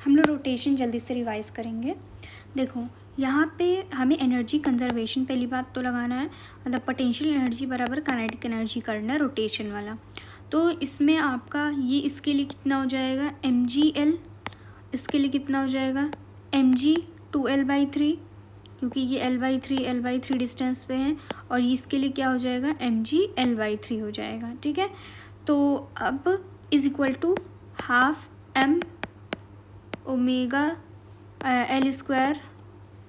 हम लोग रोटेशन जल्दी से रिवाइज करेंगे। देखो यहाँ पे हमें एनर्जी कंजर्वेशन पहली बात तो लगाना है, मतलब पोटेंशियल एनर्जी बराबर काइनेटिक एनर्जी करना है रोटेशन वाला। तो इसमें आपका ये इसके लिए कितना हो जाएगा mgl, इसके लिए कितना हो जाएगा mg 2l/3, क्योंकि ये l/3 डिस्टेंस पे है, और इसके लिए क्या हो जाएगा mg l/3 हो जाएगा। ठीक है, तो अब is equal to half m omega l square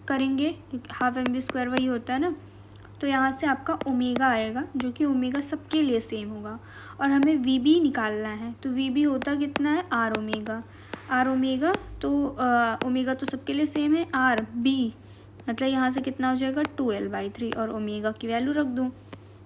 करेंगे, हाफ एम वी स्क्वायर वही होता है ना। तो यहाँ से आपका ओमेगा आएगा, जो कि ओमेगा सबके लिए सेम होगा, और हमें वी बी निकालना है। तो वी बी होता कितना है आर ओमेगा, तो ओमेगा तो सबके लिए सेम है, आर बी मतलब यहाँ से कितना हो जाएगा 2l/3, और ओमेगा की वैल्यू रख दूँ।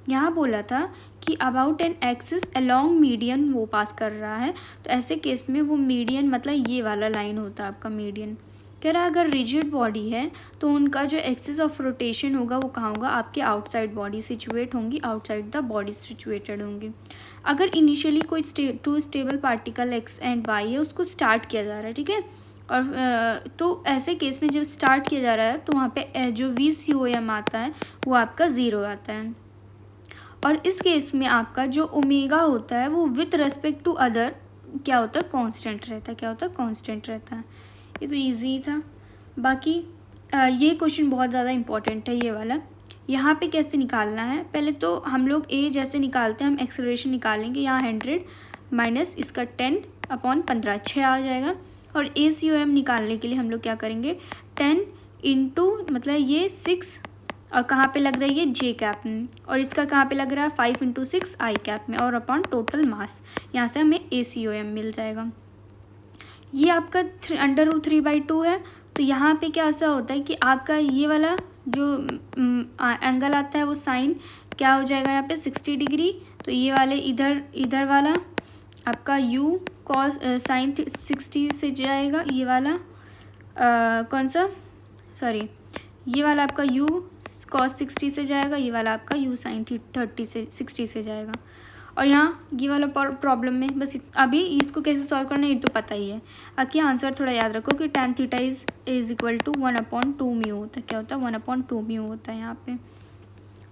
यहाँ बोला था कि about an axis along median वो पास कर रहा है, तो ऐसे केस में वो मीडियन मतलब ये वाला लाइन होता है आपका मीडियन। कह रहा है अगर रिजिड बॉडी है तो उनका जो एक्सिस ऑफ रोटेशन होगा वो कहाँ होगा, आपके आउटसाइड बॉडी सिचुएट होंगी, आउटसाइड द बॉडी सिचुएटेड होंगी। अगर इनिशियली कोई two stable particle X and Y है, उसको स्टार्ट किया जा रहा है, ठीक है, और तो ऐसे केस में जब स्टार्ट किया जा रहा है तो वहाँ पे जो VCOM आता है वो आपका 0 आता है, और इस केस में आपका जो ओमेगा होता है वो विथ रेस्पेक्ट टू अदर क्या होता है कांस्टेंट रहता है, क्या होता है कांस्टेंट रहता है। ये तो इजी था। बाकी ये क्वेश्चन बहुत ज़्यादा इम्पॉर्टेंट है ये वाला। यहाँ पे कैसे निकालना है, पहले तो हम लोग ए जैसे निकालते हैं हम एक्सेलरेशन निकालेंगे। यहाँ 100 माइनस इसका 10/15 6 आ जाएगा, और ACOM निकालने के लिए हम लोग क्या करेंगे 10 इंटू मतलब ये 6, और कहाँ पे लग रही है जे कैप में, और इसका कहाँ पे लग रहा है 5 इंटू 6 आई कैप में, और अपॉन टोटल मास। यहाँ से हमें ACOM मिल जाएगा। ये आपका √3/2 है। तो यहाँ पे क्या ऐसा होता है कि आपका ये वाला जो एंगल आता है वो साइन क्या हो जाएगा यहाँ पे 60 डिग्री। तो ये वाले इधर वाला आपका u cos साइन 60 से जाएगा, ये वाला कौन सा सॉरी ये वाला आपका u cos 60 से जाएगा, ये वाला आपका u sin 60 से जाएगा। और यहाँ ये वाला प्रॉब्लम में बस अभी इसको कैसे सॉल्व करना है ये तो पता ही है। बाकी आंसर थोड़ा याद रखो कि tan theta is equal to 1/2 mu होता है। क्या होता है 1/2 म्यू होता है यहाँ पे।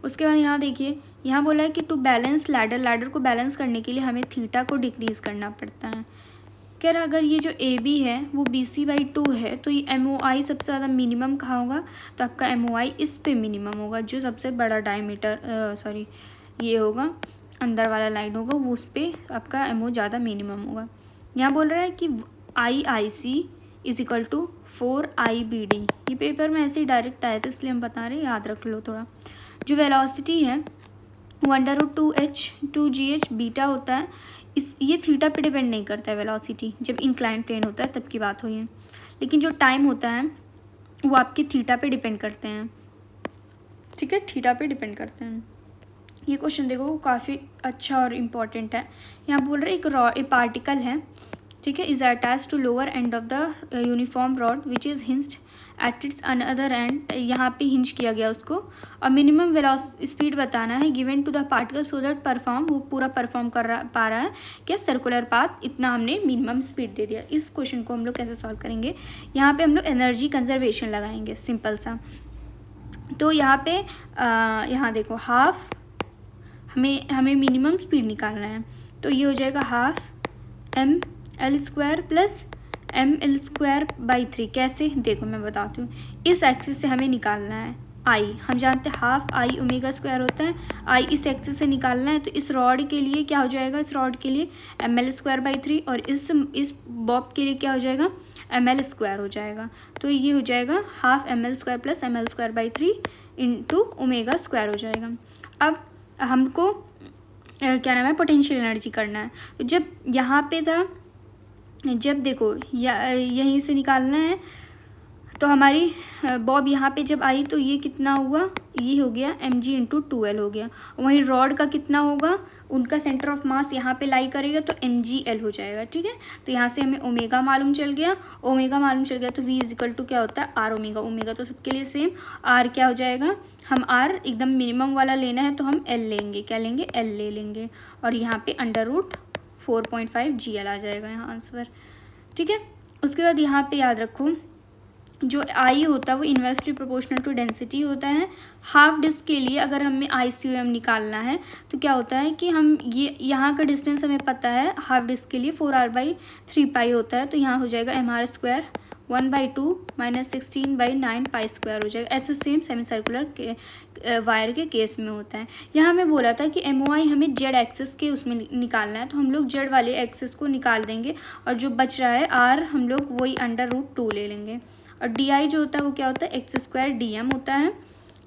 उसके बाद यहाँ देखिए, यहाँ बोला है कि टू बैलेंस लैडर को बैलेंस करने के लिए हमें थीटा को डिक्रीज़ करना पड़ता है। कह रहा अगर ये जो AB है वो BC/2 है, तो ये MOI सबसे ज़्यादा मिनिमम कहाँ होगा, तो आपका MOI इस पे मिनिमम होगा, जो सबसे बड़ा डायमीटर ये होगा अंदर वाला लाइन होगा वो उस पर आपका MO ज़्यादा मिनिमम होगा। यहाँ बोल रहा है कि IIC is equal to 4IBD। ये पेपर में ऐसे ही डायरेक्ट आया था इसलिए हम बता रहे हैं, याद रख लो थोड़ा। जो वेलोसिटी है वो √2h/2gh बीटा होता है। ये थीटा पे डिपेंड नहीं करता है वेलोसिटी, जब इंक्लाइन प्लेन होता है तब की बात हुई है। लेकिन जो टाइम होता है वो आपके थीटा पे डिपेंड करते हैं, ठीक है, थीटा पे डिपेंड करते हैं। ये क्वेश्चन देखो काफ़ी अच्छा और इम्पॉर्टेंट है। यहाँ बोल रहे एक पार्टिकल है, ठीक है, is attach to lower end of the uniform rod which is hinged at its another end. यहाँ पे हिंज किया गया उसको, और मिनिमम वेलोसिटी स्पीड बताना है given to the particle so that perform, वो पूरा परफॉर्म पा रहा है क्या सर्कुलर पाथ, इतना हमने मिनिमम स्पीड दे दिया। इस क्वेश्चन को हम लोग कैसे सॉल्व करेंगे, यहाँ पे हम लोग एनर्जी कंजर्वेशन लगाएंगे सिंपल सा। तो यहाँ पे यहाँ देखो हाफ हमें मिनिमम स्पीड निकालना है, तो ये हो जाएगा हाफ ml² प्लस ml²/3। कैसे देखो मैं बताती हूँ, इस एक्सिस से हमें निकालना है I, हम जानते हैं हाफ I ω² होता है, I इस एक्सिस से निकालना है। तो इस रॉड के लिए क्या हो जाएगा, इस रॉड के लिए ml²/3, और इस बॉब के लिए क्या हो जाएगा ml² हो जाएगा। तो ये हो जाएगा half ml² plus ml²/3 into ω² हो जाएगा। अब हमको क्या नाम है पोटेंशियल एनर्जी करना है। तो जब यहाँ पे था, जब देखो यहीं से निकालना है, तो हमारी बॉब यहाँ पे जब आई तो ये कितना हुआ, ये हो गया mg/2l हो गया। वहीं रॉड का कितना होगा, उनका सेंटर ऑफ मास यहाँ पे लाई करेगा तो mgl हो जाएगा, ठीक है। तो यहाँ से हमें ओमेगा मालूम चल गया, तो v इज इक्वल टू क्या होता है r ओमेगा तो सबके लिए सेम। r क्या हो जाएगा, हम r एकदम मिनिमम वाला लेना है तो हम l लेंगे, क्या लेंगे l ले लेंगे, और यहाँ पे √4.5 gl आ जाएगा यहाँ आंसर, ठीक है। उसके बाद यहाँ पे याद रखो जो आई होता है वो इन्वर्सली प्रोपोर्शनल टू डेंसिटी होता है। हाफ डिस्क के लिए अगर हमें ICOM निकालना है तो क्या होता है कि हम ये यहाँ का डिस्टेंस हमें पता है हाफ डिस्क के लिए 4r/3π होता है, तो यहाँ हो जाएगा mr² 1/2 - 16/9 π² हो जाएगा। ऐसे सेम सेमी सर्कुलर के वायर के केस में होता है। यहाँ हमें बोला था कि MOI हमें जेड एक्सेस के उसमें निकालना है, तो हम लोग जेड वाले एक्सेस को निकाल देंगे और जो बच रहा है R हम लोग वही √2 ले लेंगे। और DI जो होता है वो क्या होता है x² DM होता है।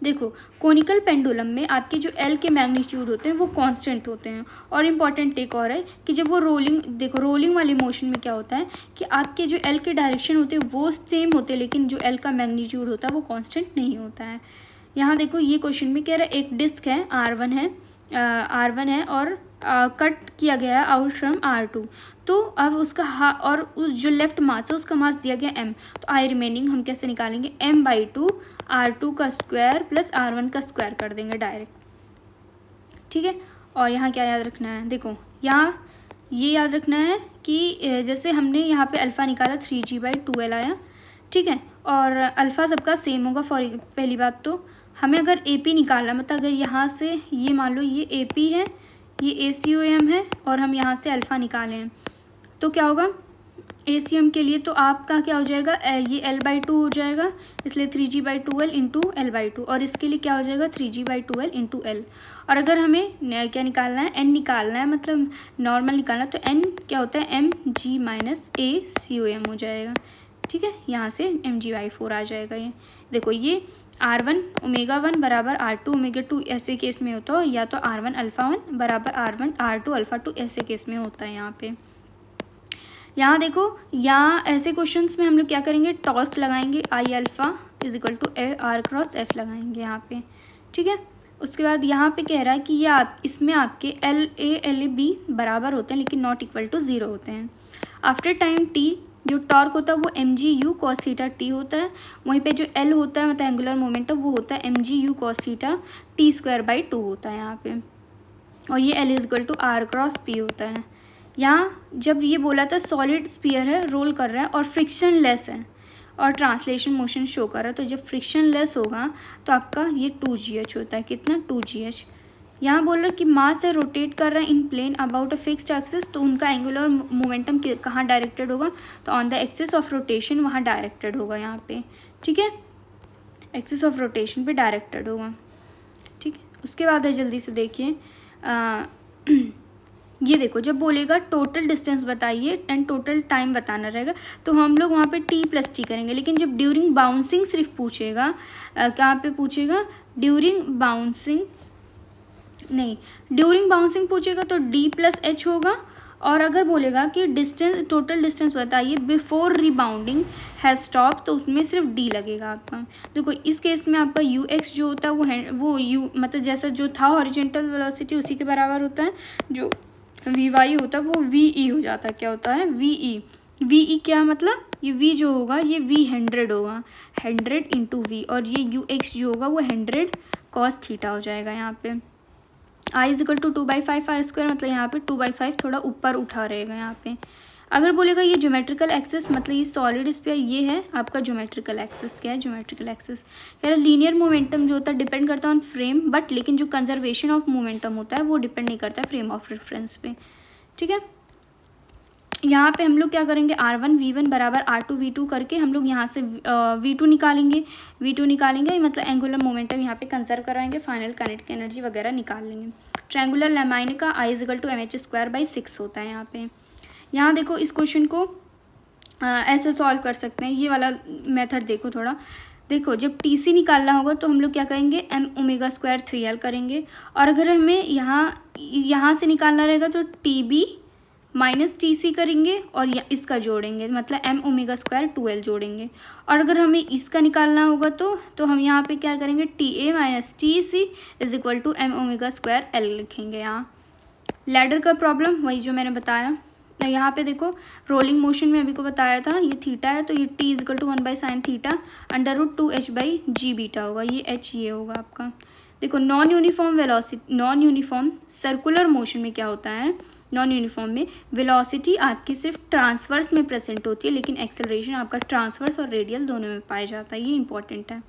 देखो कोनिकल पेंडुलम में आपके जो L के मैग्नीट्यूड होते हैं वो कांस्टेंट होते हैं। और इम्पॉर्टेंट एक और है कि जब वो रोलिंग, देखो रोलिंग वाले मोशन में क्या होता है कि आपके जो L के डायरेक्शन होते हैं वो सेम होते हैं, लेकिन जो L का मैग्नीट्यूड होता है वो कांस्टेंट नहीं होता है। यहाँ देखो ये क्वेश्चन में कह रहा है एक डिस्क है R1 है और कट किया गया आउट फ्रॉम R2, तो अब उसका और उस जो लेफ्ट मास है उसका मास दिया गया m, तो आई रिमेनिंग हम कैसे निकालेंगे m/2 R2 का स्क्वायर प्लस R1 का स्क्वायर कर देंगे डायरेक्ट, ठीक है। और यहाँ क्या याद रखना है, देखो यहाँ ये याद रखना है कि जैसे हमने यहाँ पे अल्फ़ा निकाला 3g/2l आया, ठीक है, और अल्फ़ा सबका सेम होगा। पहली बात तो हमें अगर AP निकालना, मतलब अगर यहाँ से ये मान लो ये AP है, ये ACOM है और हम यहाँ से अल्फ़ा निकालें तो क्या होगा ACM के लिए, तो आपका क्या हो जाएगा ये L/2 हो जाएगा, इसलिए 3g/2l इंटू L/2, और इसके लिए क्या हो जाएगा 3g/2l इंटू L। और अगर हमें क्या निकालना है n निकालना है, मतलब नॉर्मल निकालना है, तो n क्या होता है mg - ACOM हो जाएगा, ठीक है। यहाँ से mg/4 आ जाएगा। ये देखो ये R1 ω1 बराबर R2 ω2 ऐसे केस में होता है, या तो R1 α1 बराबर R1 R2 α2 ऐसे केस में होता है। यहाँ पे यहाँ देखो यहाँ ऐसे क्वेश्चंस में हम लोग क्या करेंगे, टॉर्क लगाएंगे I α = R×F लगाएंगे यहाँ पे, ठीक है। उसके बाद यहाँ पे कह रहा है कि ये इसमें आपके LA LB बराबर होते हैं लेकिन नॉट इक्वल टू 0 होते हैं। आफ्टर टाइम T जो टॉर्क होता है वो mg/u cos θ t होता है, वहीं पे जो L होता है मतलब एंगुलर मोमेंटम वो होता है mg/u cos θ t² होता है यहाँ पे, और ये L = R×P होता है। यहाँ जब ये बोला था सॉलिड स्फीयर है, रोल कर रहा है और फ्रिक्शन लेस है और ट्रांसलेशन मोशन शो कर रहा है, तो जब फ्रिक्शन लेस होगा तो आपका ये 2gh होता है, कितना 2gh। यहाँ बोल रहा है कि मास से रोटेट कर रहा है in plane about a fixed axis, तो उनका एंगुलर मोमेंटम कहाँ डायरेक्टेड होगा, तो on the axis of rotation वहाँ डायरेक्टेड होगा यहाँ पे, ठीक है, एक्सिस ऑफ रोटेशन पे डायरेक्टेड होगा, ठीक है। उसके बाद है जल्दी से देखिए ये देखो जब बोलेगा टोटल डिस्टेंस बताइए एंड टोटल टाइम बताना रहेगा, तो हम लोग वहाँ पे t + t करेंगे, लेकिन जब ड्यूरिंग बाउंसिंग सिर्फ पूछेगा, कहाँ पे पूछेगा ड्यूरिंग बाउंसिंग पूछेगा तो d + h होगा। और अगर बोलेगा कि टोटल डिस्टेंस बताइए बिफोर रिबाउंडिंग हैज़ स्टॉप, तो उसमें सिर्फ d लगेगा आपका। देखो इस केस में आपका ux जो होता है वो u मतलब जैसा जो था हॉरिजॉन्टल वेलोसिटी उसी के बराबर होता है, जो vy होता है वो ve हो जाता है, क्या होता है ve क्या मतलब ये v जो होगा ये v 100 होगा, 100 × v, और ये ux जो होगा वो 100 cos θ हो जाएगा। यहाँ पे I = 2/5 r², मतलब यहाँ पे 2/5 थोड़ा ऊपर उठा रहेगा यहाँ पे। अगर बोलेगा ये ज्योमेट्रिकल एक्सिस, मतलब ये सॉलिड स्फीयर ये है आपका ज्योमेट्रिकल एक्सिस, क्या है ज्योमेट्रिकल एक्सिस, यार लीनियर मोमेंटम जो होता है डिपेंड करता है ऑन फ्रेम, बट लेकिन जो कंजर्वेशन ऑफ मोमेंटम होता है वो डिपेंड नहीं करता है फ्रेम ऑफ रेफरेंस पे, ठीक है। यहाँ पे हम लोग क्या करेंगे R1 V1 बराबर R2 V2 करके हम लोग यहाँ से V2 निकालेंगे, मतलब एंगुलर मोमेंटम यहाँ पे कंजर्व कराएंगे, फाइनल काइनेटिक एनर्जी वगैरह निकाल लेंगे। ट्रायंगुलर लेमाइन का I = mh²/6 होता है यहाँ पे। यहाँ देखो इस क्वेश्चन को ऐसे सॉल्व कर सकते हैं, ये वाला मेथड देखो थोड़ा। देखो जब TC निकालना होगा तो हम लोग क्या करेंगे m⍵² 3l करेंगे, और अगर हमें यहाँ से निकालना रहेगा तो TB - TC करेंगे और इसका जोड़ेंगे, मतलब m⍵² 2l जोड़ेंगे। और अगर हमें इसका निकालना होगा तो हम यहाँ पे क्या करेंगे TA - TC = m⍵² L लिखेंगे। यहाँ लैडर का प्रॉब्लम वही जो मैंने बताया, यहाँ पे देखो रोलिंग मोशन में अभी को बताया था, ये थीटा है तो ये t = 1/sin θ √2h/g β होगा, ये h ये होगा आपका। देखो नॉन यूनिफॉर्म सर्कुलर मोशन में क्या होता है नॉन यूनिफॉर्म में वेलोसिटी आपकी सिर्फ ट्रांसवर्स में प्रेजेंट होती है, लेकिन एक्सेलरेशन आपका ट्रांसवर्स और रेडियल दोनों में पाया जाता है। ये इंपॉर्टेंट है।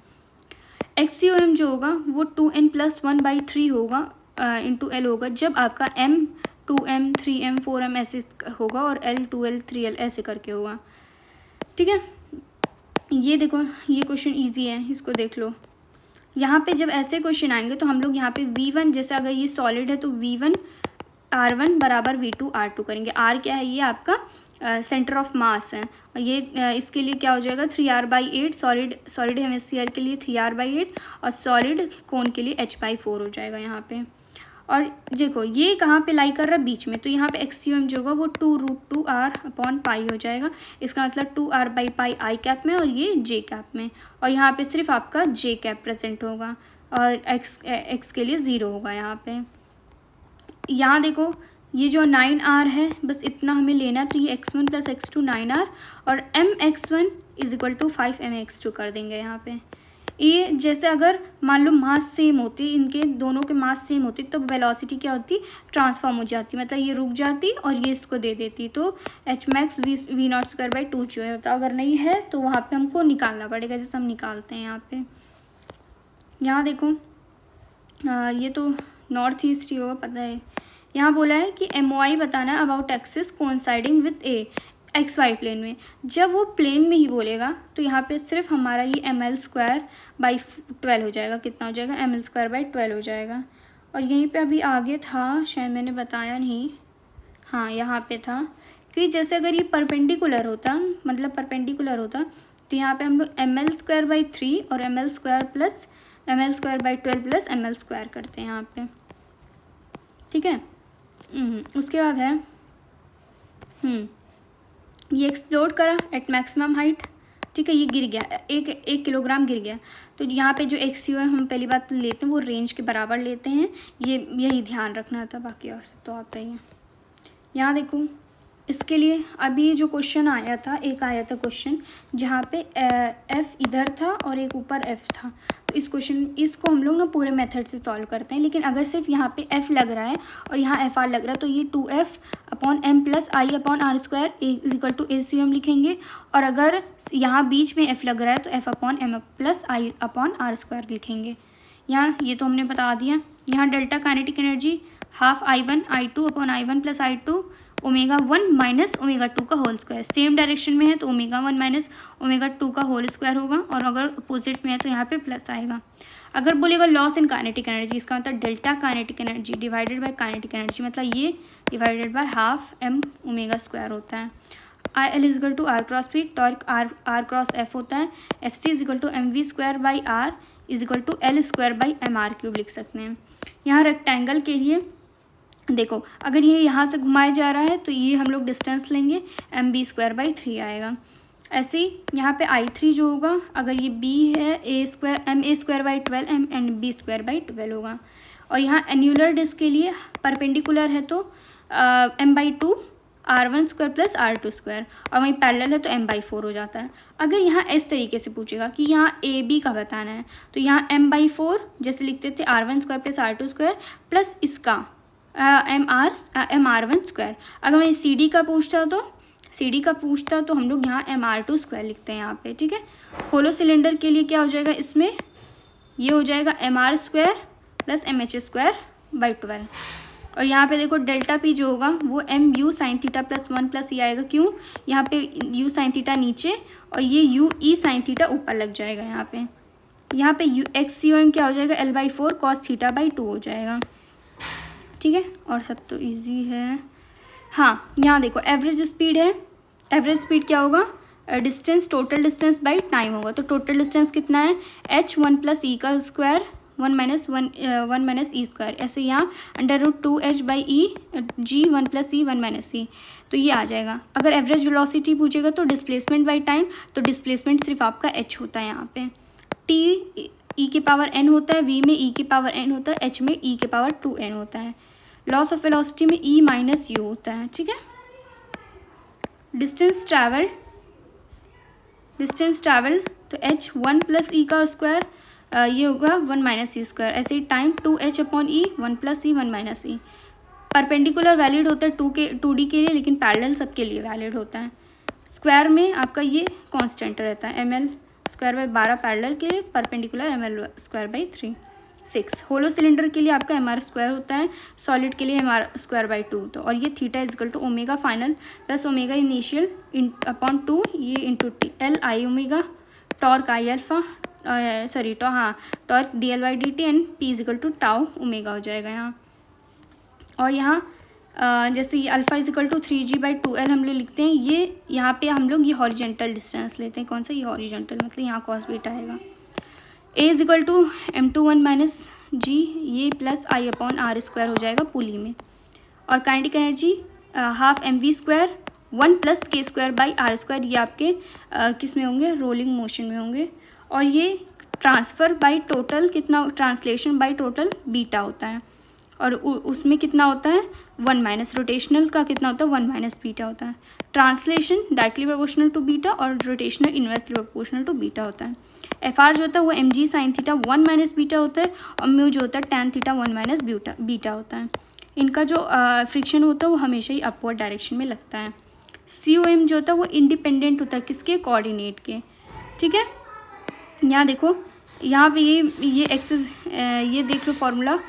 XCOM जो होगा वो 2n+1/3 होगा इंटू L होगा, जब आपका M 2m 3m 4m ऐसे होगा और L 2L 3L ऐसे करके होगा। ठीक है, ये देखो ये क्वेश्चन इजी है, इसको देख लो। यहाँ पे जब ऐसे क्वेश्चन आएंगे तो हम लोग यहाँ पे V1, जैसे अगर ये सॉलिड है तो V1 R1 बराबर V2 R2 करेंगे। R क्या है, ये आपका सेंटर ऑफ मास है। ये इसके लिए क्या हो जाएगा 3r/8, सॉलिड हेमिस्फीयर के लिए 3r/8 और सॉलिड कोन के लिए h/4 हो जाएगा यहाँ पे। और देखो ये कहाँ पे लाई कर रहा है, बीच में, तो यहाँ पे XCOM जो होगा वो 2√2r/π हो जाएगा। इसका मतलब 2r/π आई कैप में और ये j कैप में, और यहाँ पे सिर्फ आपका j कैप प्रेजेंट होगा और x के लिए 0 होगा यहाँ पे। यहाँ देखो ये जो 9r है, बस इतना हमें लेना है, तो ये x1 + x2 9r और mx1 = 5mx2 कर देंगे यहाँ पे। ये जैसे अगर मान लो मास सेम होती, इनके दोनों के मास सेम होती, तो वेलोसिटी क्या होती, ट्रांसफॉर्म हो जाती, मतलब ये रुक जाती और ये इसको दे देती, तो hmax v02 जो होता। अगर नहीं है तो वहाँ पे हमको निकालना पड़ेगा, जैसे हम निकालते हैं यहाँ पे। यहाँ देखो ये तो नॉर्थ ईस्ट ही होगा, पता है। यहाँ बोला है कि MOI बताना है about axis coinciding with a XY plane में। जब वो प्लेन में ही बोलेगा तो यहाँ पे सिर्फ हमारा ये ml²/12 हो जाएगा। कितना हो जाएगा, ml²/12 हो जाएगा। और यहीं पे अभी आगे था, शायद मैंने बताया नहीं, हाँ यहाँ पे था कि जैसे अगर ये परपेंडिकुलर होता, मतलब परपेंडिकुलर होता, तो यहाँ पे हम लोग ml²/3 और ml²/12 प्लस ml² करते हैं यहाँ पे। ठीक है, उसके बाद है ये एक्सप्लोड करा एट मैक्सिमम हाइट। ठीक है, ये गिर गया, एक किलोग्राम गिर गया। तो यहाँ पे जो XCOM हम पहली बात लेते हैं वो रेंज के बराबर लेते हैं, ये यही ध्यान रखना था, बाकी और सब तो आता ही है। यहाँ देखो इसके लिए अभी जो क्वेश्चन आया था, एक आया था क्वेश्चन जहाँ पे F इधर था और एक ऊपर F था, तो इसको हम लोग ना पूरे मेथड से सॉल्व करते हैं। लेकिन अगर सिर्फ यहाँ पे F लग रहा है और यहाँ FR लग रहा है, तो ये 2F/m + I/r² = ACOM लिखेंगे। और अगर यहाँ बीच में F लग रहा है तो F/m + I/r² लिखेंगे। यहाँ ये तो हमने बता दिया। यहाँ delta kinetic energy ½ I1 I2/I1 + I2 ω1 - ω2 का होल स्क्वायर। सेम डायरेक्शन में है तो ω1 - ω2 का होल स्क्वायर होगा, और अगर अपोजिट में है तो यहाँ पे प्लस आएगा। अगर बोलेगा लॉस इन काइनेटिक एनर्जी, इसका मतलब delta kinetic energy divided by kinetic energy, मतलब ये डिवाइडेड बाय ½ m²² होता है। IL = r×p, टॉर्क r×f होता है। FC = mv²/r L²/mr³ लिख सकते हैं। यहाँ रेक्टेंगल के लिए देखो, अगर ये यहाँ से घुमाया जा रहा है तो ये हम लोग डिस्टेंस लेंगे, mb²/3 आएगा। ऐसे ही यहाँ पे I3 जो होगा, अगर ये b है ma²/12 mb²/12 होगा। और यहाँ एन्यूलर डिस्क के लिए परपेंडिकुलर है तो m/2 r1² + r2², और वहीं पैरेलल है तो m/4 हो जाता है। अगर यहाँ इस तरीके से पूछेगा कि यहाँ AB का बताना है, तो यहाँ m/4 जैसे लिखते थे r1² + r2² प्लस इसका mr1²। अगर मैं CD का पूछता तो हम लोग यहाँ mr2² लिखते हैं यहाँ पे। ठीक है, होलो सिलेंडर के लिए क्या हो जाएगा, इसमें ये हो जाएगा mr² + mh²/12। और यहाँ पे देखो डेल्टा P जो होगा वो mu sin θ + 1 + e आएगा। क्यों, यहाँ पे u sin θ नीचे और ये u e sin θ ऊपर लग जाएगा। यहाँ पे XCOM क्या हो जाएगा, L/4 cos θ/2 हो जाएगा। ठीक है, और सब तो इजी है। हाँ, यहाँ देखो एवरेज स्पीड है। एवरेज स्पीड क्या होगा, distance total distance by time होगा। तो टोटल डिस्टेंस कितना है, h1 + e², 1 - e²। ऐसे यहाँ √2h/e g 1 + e 1 - e, तो ये आ जाएगा। अगर एवरेज वेलोसिटी पूछेगा तो डिस्प्लेसमेंट बाई टाइम, तो डिस्प्लेसमेंट सिर्फ आपका h होता है। यहाँ पे t e⁻n होता है, v में e⁻n होता है, h में e⁻2n होता है। लॉस ऑफ वेलोसिटी में e - u होता है। ठीक है, डिस्टेंस ट्रैवल तो h1 + e², ये होगा 1 - e²। ऐसे ही time 2h/e 1 + e 1 - e। Perpendicular valid होता है 2D के लिए, लेकिन पैरेलल सबके लिए वैलिड होता है। स्क्वायर में आपका ये कांस्टेंट रहता है ml²/12 पैरेलल के लिए, परपेंडिकुलर ml²/3 6। होलो सिलेंडर के लिए आपका mr² होता है, सॉलिड के लिए mr²/2 होता है। और ये theta is equal to omega final plus omega initial upon 2 ये into T L I omega, torque I alpha torque dl/dt and p is equal to tau omega हो जाएगा यहाँ। और यहाँ जैसे ये अल्फ़ा इजिकल टू 3g/2l हम लोग लिखते हैं, ये यहाँ पे हम लोग ये हॉरिजेंटल डिस्टेंस लेते हैं। कौन सा? ये हॉरिजेंटल, मतलब यहाँ कॉस बीटा आएगा। a is equal to m2 1 - g ये प्लस i अपॉन r² हो जाएगा पुली में। और kinetic energy half mv² 1 + k²/r², ये आपके किस में होंगे? रोलिंग मोशन में होंगे। और ये ट्रांसफ़र बाई टोटल कितना, ट्रांसलेशन बाई टोटल बीटा होता है। और उसमें कितना होता है? 1 - रोटेशनल का कितना होता है? 1 - बीटा होता है। Translation directly proportional to beta और rotational inversely proportional to beta होता है। FR जो होता है वो mg sin थीटा 1 - बीटा होता है, और म्यू जो होता है tan थीटा 1 - बीटा होता है। इनका जो फ्रिक्शन होता है वो हमेशा ही अपवर्ड डायरेक्शन में लगता है। COM जो होता है वो इंडिपेंडेंट होता है किसके? कोऑर्डिनेट के। ठीक है, यहाँ देखो, यहाँ पे ये एक्सेस, ये देखो फॉर्मूला,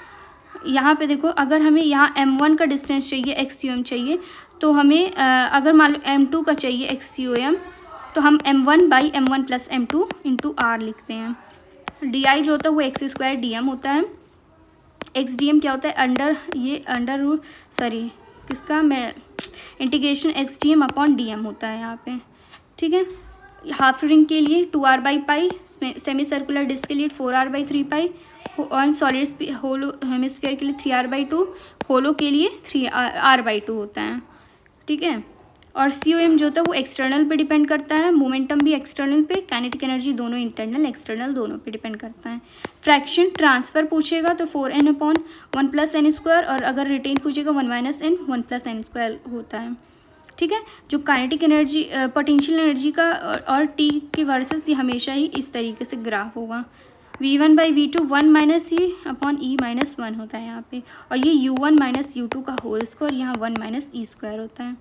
यहाँ पे देखो, अगर हमें यहाँ m1 का डिस्टेंस चाहिए, XCOM चाहिए, तो हमें अगर मान लो m2 का चाहिए XCOM, तो हम m1/m1 + m2 × r लिखते हैं। di जो होता है वो x² dm होता है। xdm क्या होता है? किसका? मैं इंटीग्रेशन xdm अपॉन dm होता है यहाँ पे। ठीक है, हाफ रिंग के लिए 2r/π, सेमी सर्कुलर डिस्क के लिए 4r/3π, और सॉलिड होलो हेमिस्फीयर के लिए 3r/2, होलो के लिए 3r/2 होता है। ठीक है, और COM जो होता है वो एक्सटर्नल पे डिपेंड करता है, मोमेंटम भी एक्सटर्नल पे, काइनेटिक एनर्जी दोनों इंटरनल एक्सटर्नल दोनों पे डिपेंड करता है। फ्रैक्शन ट्रांसफ़र पूछेगा तो 4n/1 + n², और अगर रिटेन पूछेगा 1 - n 1 + n² होता है। ठीक है, जो काइनेटिक एनर्जी पोटेंशियल एनर्जी का और टी के वर्सेस ये हमेशा ही इस तरीके से ग्राफ होगा। v1/v2 1 - e/e - 1 होता है यहाँ पे, और ये u1 - u2 का होल स्क्वायर, यहाँ 1 - e² होता है।